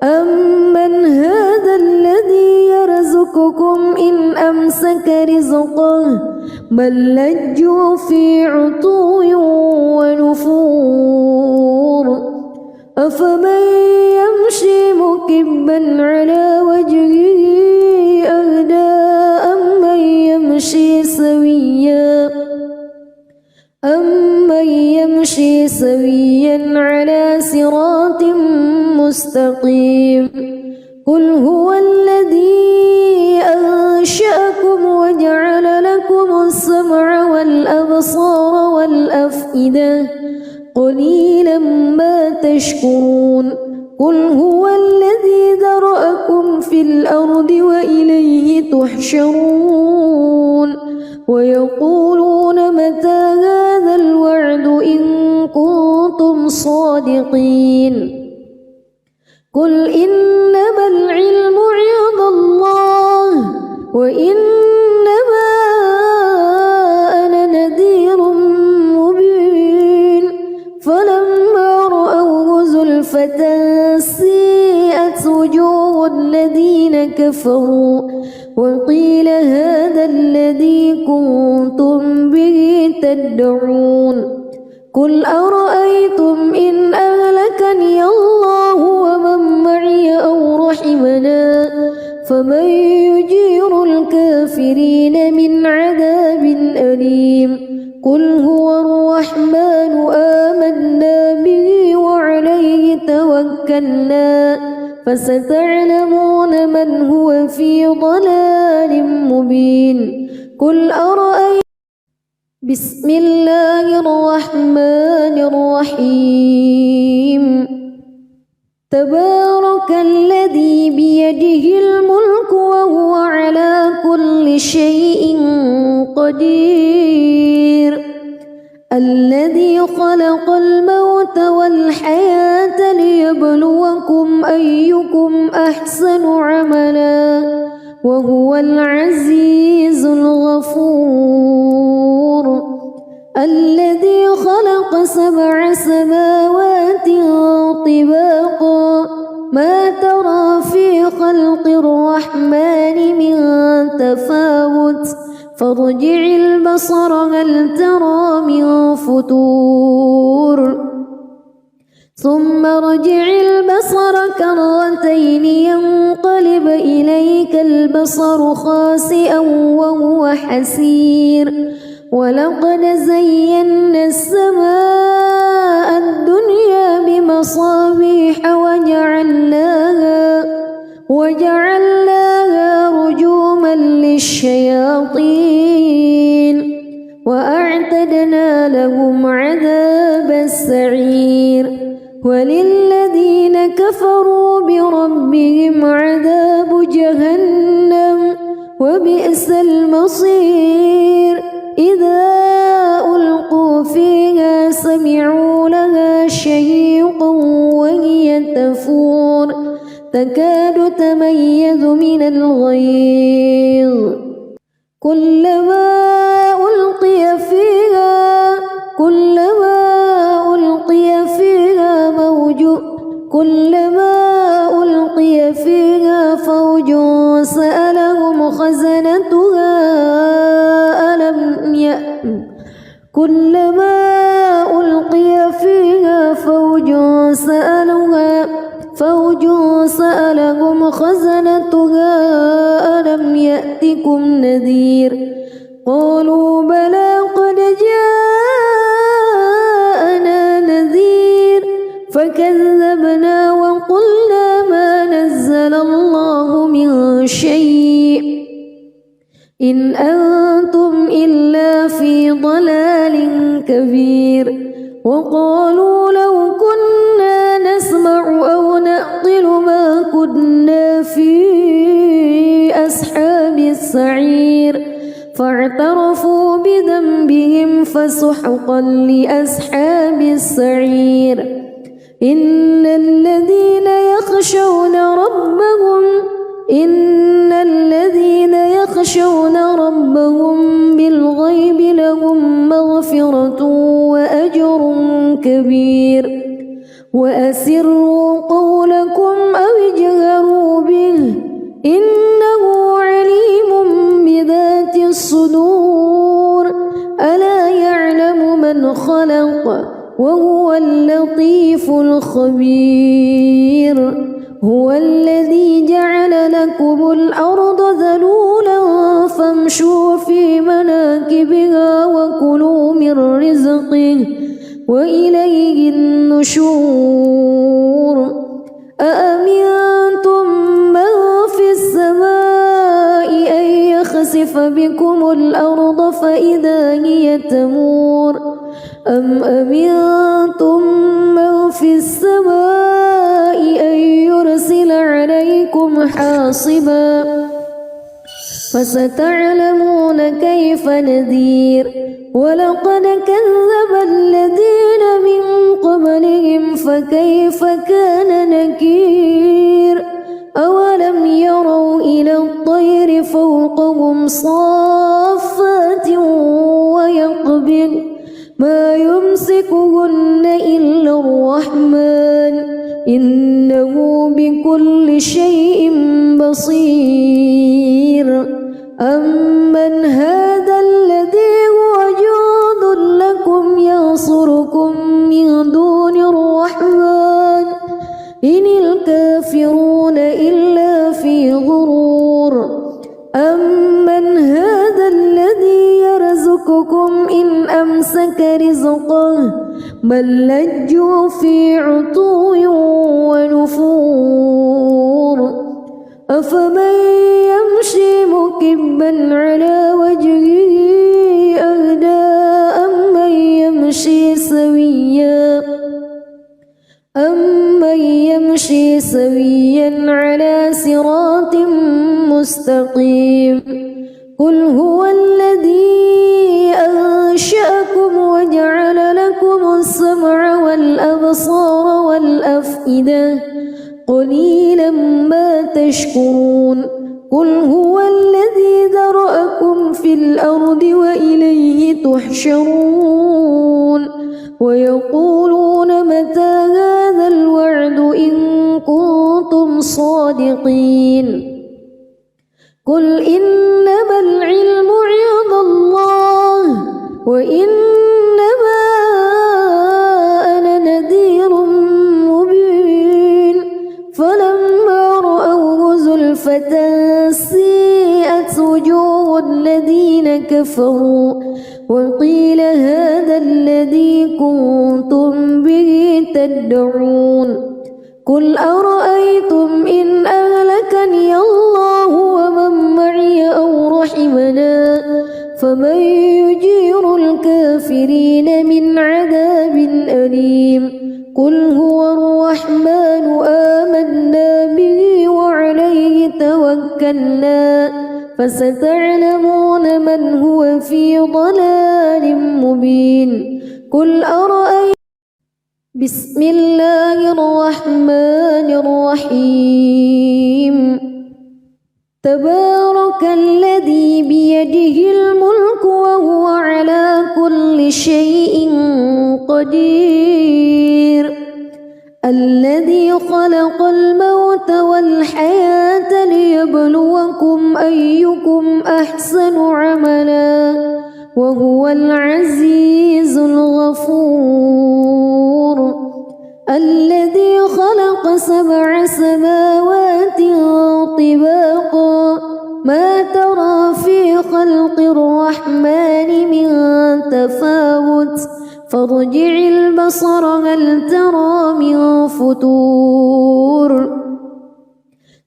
أمن هذا الذي يرزقكم إن أمسك رزقه بل لجوا في عتو ونفور أفمن يمشي مكبا على وجهه أهدى أمن يمشي سويا على صراط مستقيم قل هو الذي أنشأكم وجعل لكم السمع والأبصار والأفئدة قليلا ما تشكرون قل هو الذي ذرأكم في الأرض وإليه تحشرون ويقولون متى هذا الوعد إن كنتم صادقين قل إنما العلم عند الله وإنما أنا نذير مبين فلما رأوه زلفة سيئت وجوه الذين كفروا وقيل هذا الذي كنتم به تدعون قل أرأيتم إن أهلكني الله ومن معي أو رحمنا فمن يجير الكافرين من عذاب أليم قل هو الرحمن آمنا به وعليه توكلنا فستعلمون من هو في ضلال مبين قل أرأيتم بسم الله الرحمن الرحيم تبارك الذي بيده الملك وهو على كل شيء قدير الذي خلق الموت والحياة ليبلوكم أيكم أحسن عملا وهو العزيز الغفور الذي خلق 7 سماوات طباقا ما ترى في خلق الرحمن من تفاوت فارجع البصر هل ترى من فتور ثم ارجع البصر كرتين ينقلب إليك البصر خاسئا وهو حسير ولقد زينا السماء الدنيا بمصابيح وجعلناها رجوما للشياطين وأعتدنا لهم عذاب السعير وللذين كفروا بربهم عذاب جهنم وبئس المصير إذا ألقوا فيها سمعوا لها شهيقا وهي تفور تكاد تميز من الغيظ كلما ألقي فيها فوج سألهم خزنتها ألم يأتكم نذير قالوا بلى قد جاءنا نذير فكذبنا وقلنا ما نزل الله من شيء إن أنتم إلا في ضلال كبير وقالوا لو كنا نسمع أو نعقل ما كنا في أصحاب السعير فاعترفوا بذنبهم فسحقا لأصحاب السعير إن الذين يخشون ربهم بالغيب لهم مغفرة وأجر كبير وأسروا قولكم أو اجهروا به إنه عليم بذات الصدور ألا يعلم من خلق وهو اللطيف الخبير هو الذي جعل لكم الأرض ذلولا فامشوا في مناكبها وكلوا من رزقه وإليه النشور أأمنتم من في السماء أن يخسف بكم الأرض فإذا هي تمور أم أمنتم من في السماء أن يرسل عليكم حاصبا فستعلمون كيف نذير ولقد كذب الذين من قبلهم فكيف كان نكير أولم يروا إلى الطير فوقهم صافات ويقبض ما يمسكهن إلا الرحمن إنه بكل شيء بصير أمن هذا الذي هو جند لكم ينصركم من دون الرحمن إن الكافرون إلا في غرور أمن هذا الذي يرزقكم إن أمسك رزقه بل لجوا في عتو ونفور أفمن يمشي مكبا على وجهه أهدى أمن يمشي سويا على صراط مستقيم قل هو الذي أنشأكم وجعل لكم السمع والأبصار والأفئدة قليلا ما تشكرون قل هو الذي ذرأكم في الأرض وإليه تحشرون ويقولون متى هذا الوعد إن كنتم صادقين قل إنما العلم عند الله وإنما أنا نذير مبين فلما رأوه زلفة سيئت وجوه الذين كفروا وقيل هذا الذي كنتم به تدعون قل أرأيتم إن أهلكني الله ومن معي أو رحمنا فمن يجير الكافرين من عذاب أليم قل هو الرحمن آمنا به وعليه توكلنا فستعلمون من هو في ضلال مبين قل أرأيتم بسم الله الرحمن الرحيم تبارك الذي بيده الملك وهو على كل شيء قدير الذي خلق الموت والحياة ليبلوكم أيكم أحسن عملا وهو العزيز الغفور الذي خلق 7 سماوات طباقا ما ترى في خلق الرحمن من تفاوت فارجع البصر هل ترى من فتور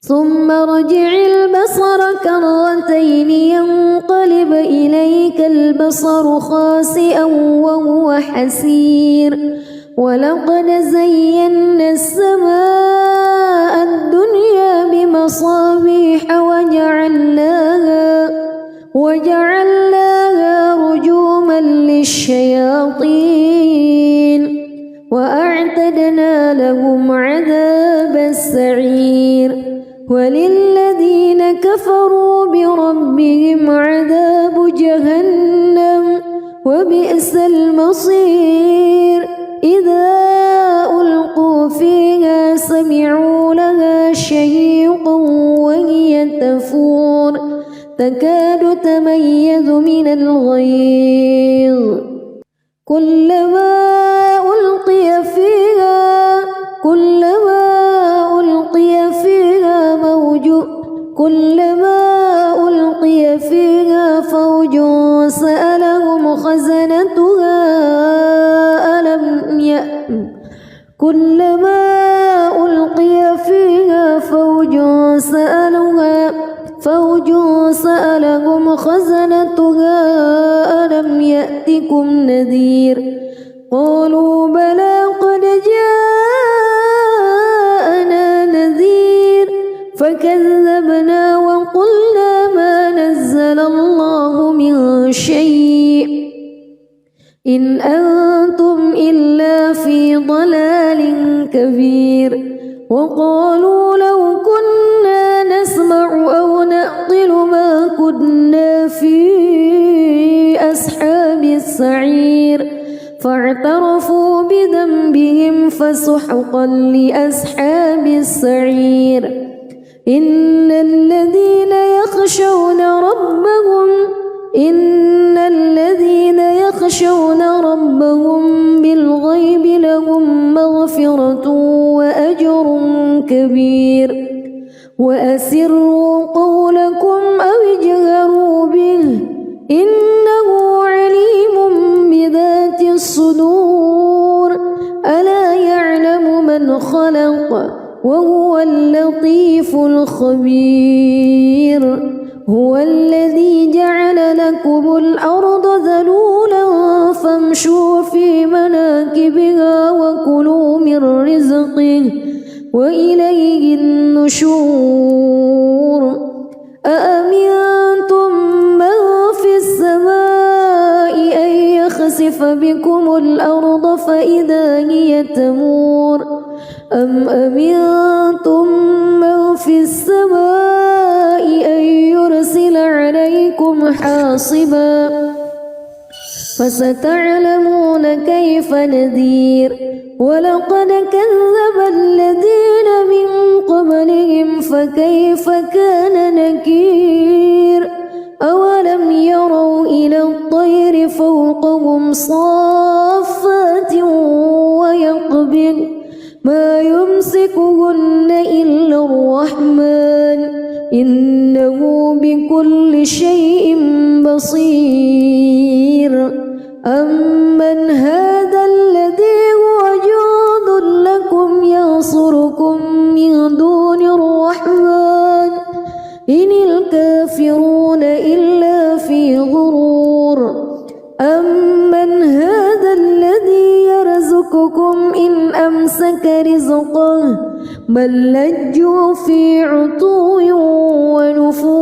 ثم ارجع البصر كرتين ينقلب إليك البصر خاسئا وهو حسير ولقد زينا السماء الدنيا بمصابيح وجعلناها الشياطين وأعتدنا لهم عذاب السعير وللذين كفروا بربهم عذاب جهنم وبئس المصير إذا ألقوا فيها سمعوا لها شهيقا وهي تفور تكاد تميز من الغيظ كلما ألقي فيها فوج سألهم خزنتها ألم يأتكم نذير قالوا بلى قد جاءنا نذير فكذبنا وقلنا ما نزل الله من شيء إن أنتم إلا في ضلال كبير وقالوا لو كنا نسمع أو نعقل ما كنا في أصحاب السعير فاعترفوا بذنبهم فسحقا لأصحاب السعير إن الذين يخشون ربهم بالغيب لهم مغفرة وأجر كبير وأسروا قولكم أو اجهروا به إنه عليم بذات الصدور ألا يعلم من خلق وهو اللطيف الخبير هو الذي جعل لكم الأرض ذلولا فامشوا في مناكبها وكلوا من رزقه وإليه النشور أأمنتم من في السماء أن يخسف بكم الأرض فإذا هي تمور أم أمنتم من في السماء أن يرسل عليكم حاصبا فستعلمون كيف نذير ولقد كذب الذين من قبلهم فكيف كان نكير أولم يروا إلى الطير فوقهم صافات ويقبض ما يمسكهن إلا الرحمن إنه بكل شيء بصير أمن هذا الذي هو جند لكم ينصركم من دون الرحمن إن الكافرون إلا في غرور أمن هذا الذي يرزقكم إن أمسك رزقه بل لجوا في عتو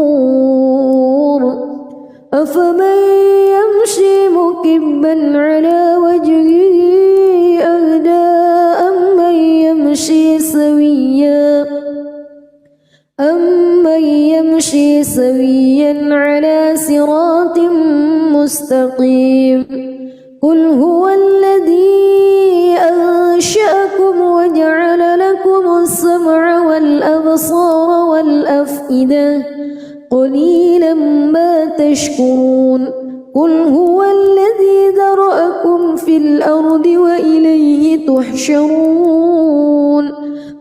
ونفور أفمن يمشي مكبا على وجهه أهدى أمن يمشي سويا على صراط مستقيم قل هو الذي أنشأكم وجعل لكم السمع والأبصار والأفئدة قليلا ما تشكرون قل هو الذي ذرأكم في الأرض وإليه تحشرون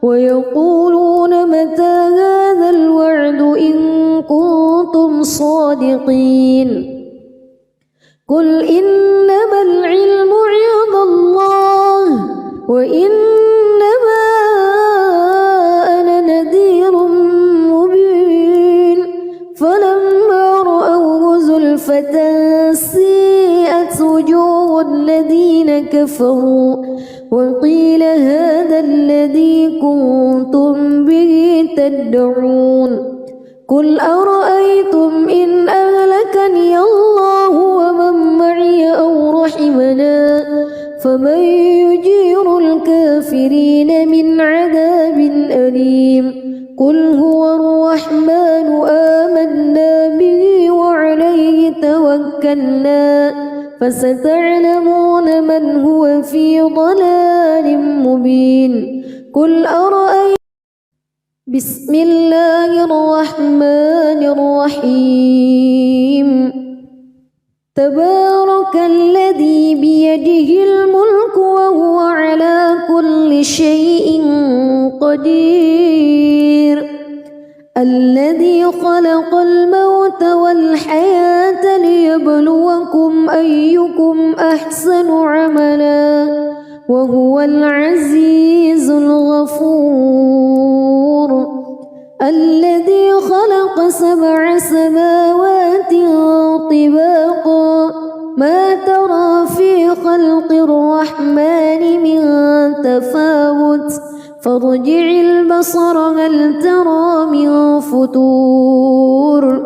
ويقولون متى هذا الوعد إن كنتم صادقين قل إنما العلم عند الله وإنما أنا نذير مبين فلما رأوه زلفة سيئت وجوه الذين كفروا وقيل هذا الذي كنتم به تدعون قل أرأيتم إن أهلكني الله ومن معي أو رحمني يجير الكافرين من عذاب أليم قل هو الرحمن آمنا به وعليه توكلنا فستعلمون من هو في ضلال مبين قل أرأيتم بسم الله الرحمن الرحيم تبارك الذي بيده الملك وهو على كل شيء قدير الذي خلق الموت والحياة ليبلوكم أيكم أحسن عملا وهو العزيز الغفور الذي خلق 7 سماوات طباقا ما ترى في خلق الرحمن من تفاوت فارجع البصر هل ترى من فطور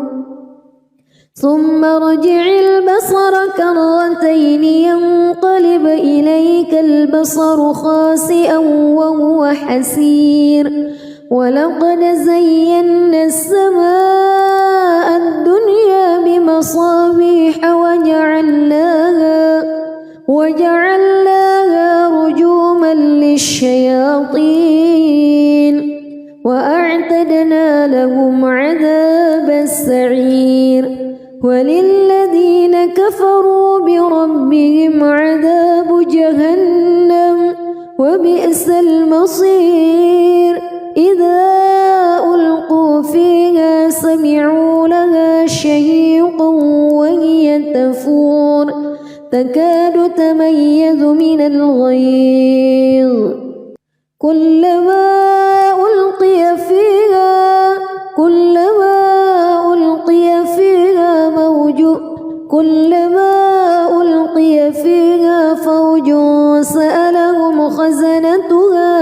ثم ارجع البصر كرتين ينقلب إليك البصر خاسئا وهو حسير ولقد زينا السماء الدنيا بمصابيح وجعلناها رجوما للشياطين وأعتدنا لهم عذاب السعير وللذين كفروا بربهم عذاب جهنم وبئس المصير إذا ألقوا فيها سمعوا لها شهيقا وهي تفور تكاد تميز من الغيظ كلما ألقي فيها فوج سألهم خزنتها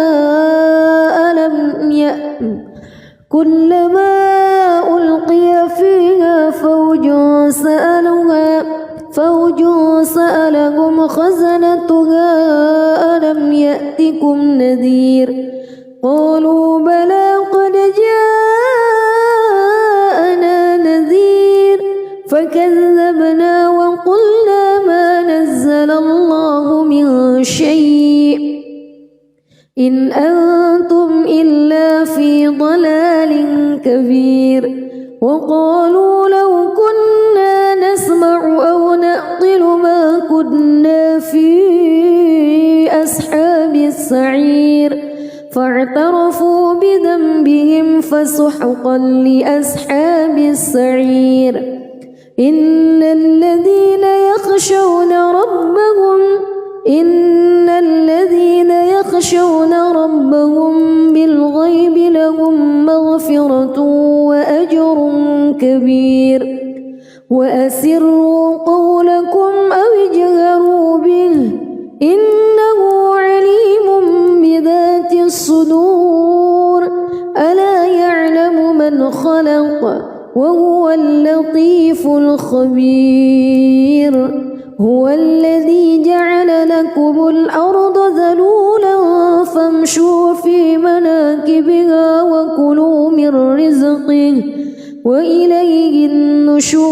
كلما ألقي فيها فوج سألهم خزنتها ألم يأتكم نذير قالوا بلى قد جاءنا نذير فكذبنا وقلنا ما نزل الله من شيء إن أنتم إلا في ضلال كبير وقالوا لو كنا نسمع أو نعقل ما كنا في أصحاب السعير فاعترفوا بذنبهم فسحقا لأصحاب السعير إن الذين يخشون ربهم بالغيب لهم مغفرة وأجر كبير وأسروا قولكم أو اجهروا به إنه عليم بذات الصدور ألا يعلم من خلق وهو اللطيف الخبير هو الذي جعل لكم الأرض ذلولا فامشوا في مناكبها وكلوا من رزقه وإليه النشور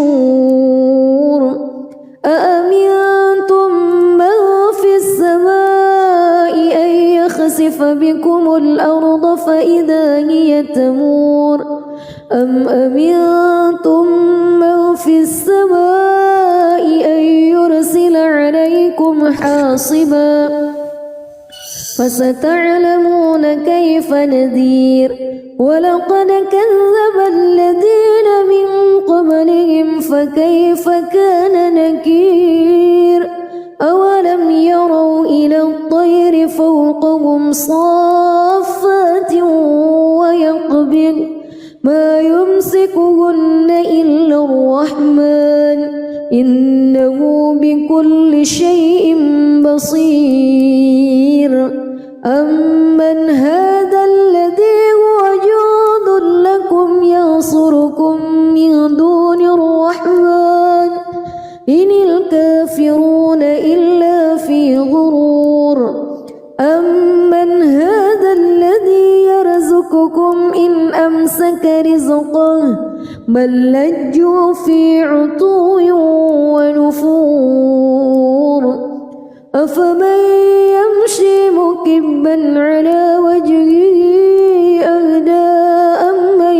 أأمنتم من في السماء أن يخسف بكم الأرض فإذا هي تمور أم أمنتم من في السماء أن يرسل عليكم حاصبا فستعلمون كيف نذير ولقد كذب الذين من قبلهم فكيف كان نكير أولم يروا إلى الطير فوقهم صافات ويقبض ما يمسكهن إلا الرحمن إنه بكل شيء بصير أمن هذا الذي هو جند لكم ينصركم من دون الرحمن إن الكافرون إلا في غرور أمسك رزقه بل لجوا في عتو ونفور أفمن يمشي مكبا على وجهه أهدى أمن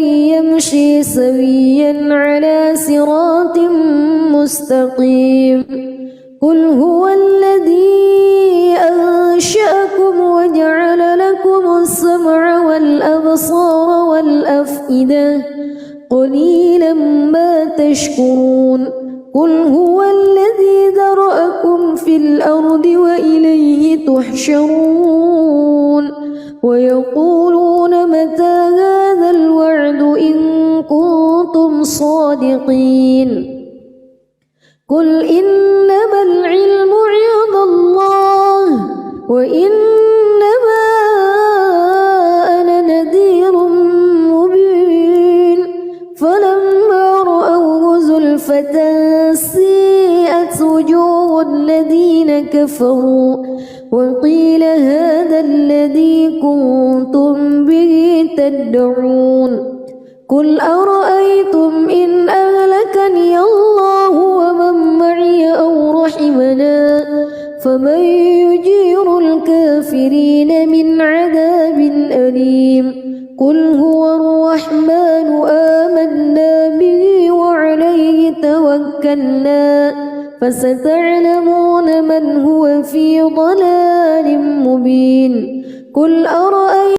يمشي سويا على صراط مستقيم قل هو الذي أنشأكم وجعل لكم السمع والأبصار والأفئدة قليلا ما تشكرون قل هو الذي ذرأكم في الأرض وإليه تحشرون ويقولون متى هذا الوعد إن كنتم صادقين قل إنما العلم عند الله وإنما أنا نذير مبين فلما رأوه زلفة سيئت وجوه الذين كفروا وقيل هذا الذي كنتم به تدعون قل أرأيتم إن أهلكني الله ومن معي أو رحمنا فمن يجير الكافرين من عذاب أليم قل هو الرحمن آمنا به وعليه توكلنا فستعلمون من هو في ضلال مبين قل أرأيتم